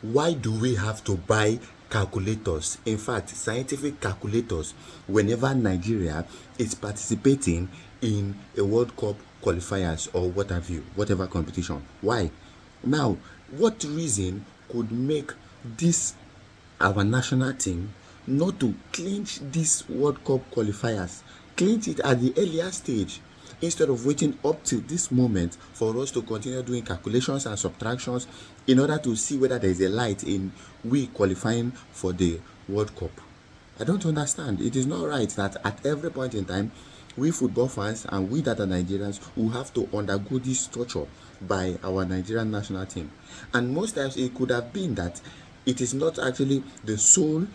Why do we have to buy calculators, in fact scientific calculators, whenever Nigeria is participating in a World Cup qualifiers or what have you, whatever competition? Why? Now, what reason could make this our national team not to clinch this World Cup qualifiers, clinch it at the earlier stage, instead of waiting up till this moment for us to continue doing calculations and subtractions in order to see whether there is a light in we qualifying for the World Cup? I don't understand. It is not right that at every point in time, we football fans and we that are Nigerians will have to undergo this torture by our Nigerian national team. And most times it could have been that it is not actually the sole,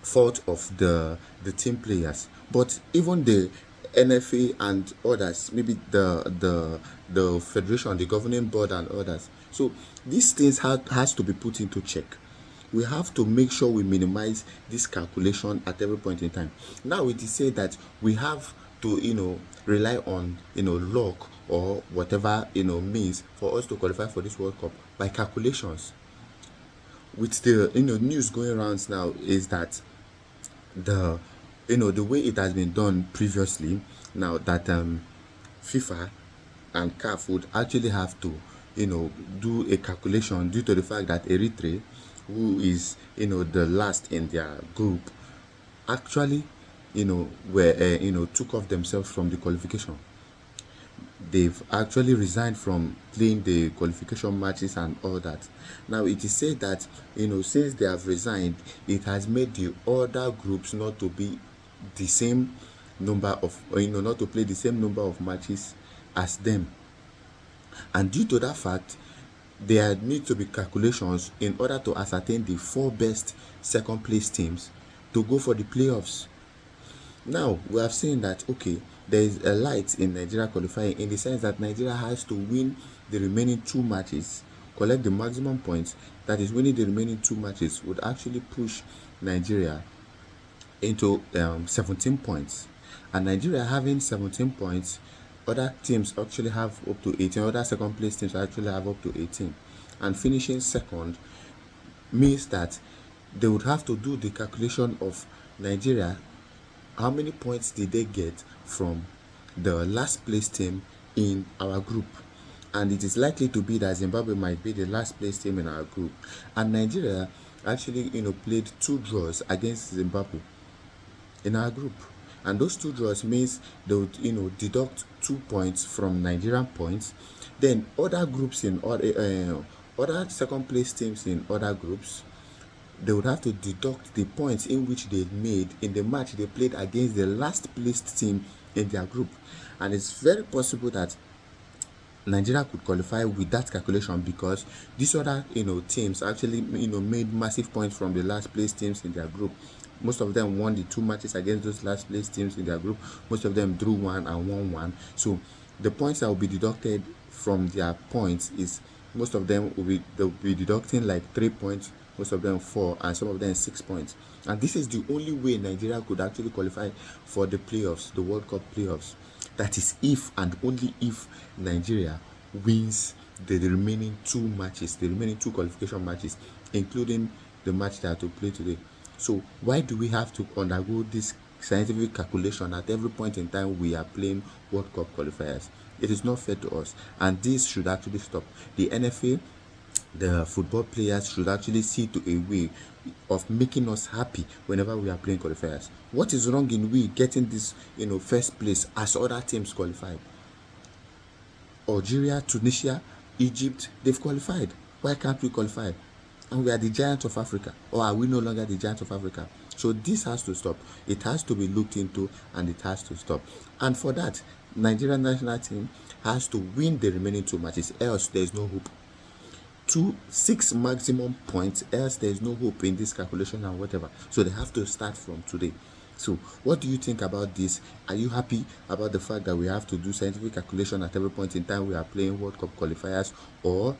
fault of the team players, but even the NFA and others, maybe the federation, the governing board and others. So these things has to be put into check. We have to make sure we minimize this calculation at every point in time. Now it is said that we have to rely on luck or whatever means for us to qualify for this World Cup by calculations. With the news going around now is that the the way it has been done previously, now that FIFA and CAF would actually have to do a calculation due to the fact that Eritrea, who is the last in their group, actually were took off themselves from the qualification. They've actually resigned from playing the qualification matches and all that. Now it is said that since they have resigned, it has made the other groups not to be the same number of, or not to play the same number of matches as them. And due to that fact, there need to be calculations in order to ascertain the 4 best second place teams to go for the playoffs. Now we have seen that okay, there is a light in Nigeria qualifying, in the sense that Nigeria has to win the remaining 2 matches, collect the maximum points. That is, winning the remaining 2 matches would actually push Nigeria into 17 points. And Nigeria having 17 points, other teams actually have up to 18. Other second place teams actually have up to 18. And finishing second means that they would have to do the calculation of Nigeria. How many points did they get from the last place team in our group? And it is likely to be that Zimbabwe might be the last place team in our group. And Nigeria actually played 2 draws against Zimbabwe in our group. And those 2 draws means they would deduct 2 points from Nigerian points. Then other groups in other second place teams in other groups, they would have to deduct the points in which they made in the match they played against the last placed team in their group. And it's very possible that Nigeria could qualify with that calculation, because these other teams actually made massive points from the last place teams in their group. Most of them won the 2 matches against those last place teams in their group. Most of them drew 1 and won 1. So the points that will be deducted from their points is, most of them they'll be deducting like 3 points, most of them 4, and some of them 6 points. And this is the only way Nigeria could actually qualify for the playoffs, the World Cup playoffs. That is if and only if Nigeria wins the remaining 2 matches, the remaining 2 qualification matches, including the match that will play today. So why do we have to undergo this scientific calculation at every point in time we are playing World Cup qualifiers? It is not fair to us, and this should actually stop. The NFA, the football players, should actually see to a way of making us happy whenever we are playing qualifiers. What is wrong in we getting this first place as other teams qualified? Algeria, Tunisia, Egypt, they've qualified. Why can't we qualify? And we are the giant of Africa, or are we no longer the giant of Africa? So this has to stop. It has to be looked into, and it has to stop. And for that, Nigerian national team has to win the remaining 2 matches, else there is no hope. 6 maximum points, else there is no hope in this calculation and whatever. So they have to start from today. So what do you think about this? Are you happy about the fact that we have to do scientific calculation at every point in time we are playing World Cup qualifiers? Or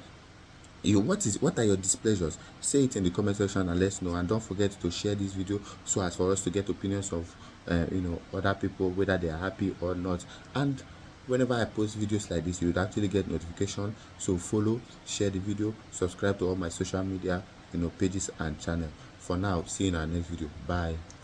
what are your displeasures? Say it in the comment section and let's know. And don't forget to share this video so as for us to get opinions of other people, whether they are happy or not. And whenever I post videos like this, you would actually get notification. So follow, share the video, subscribe to all my social media pages and channel. For now, see you in our next video. Bye.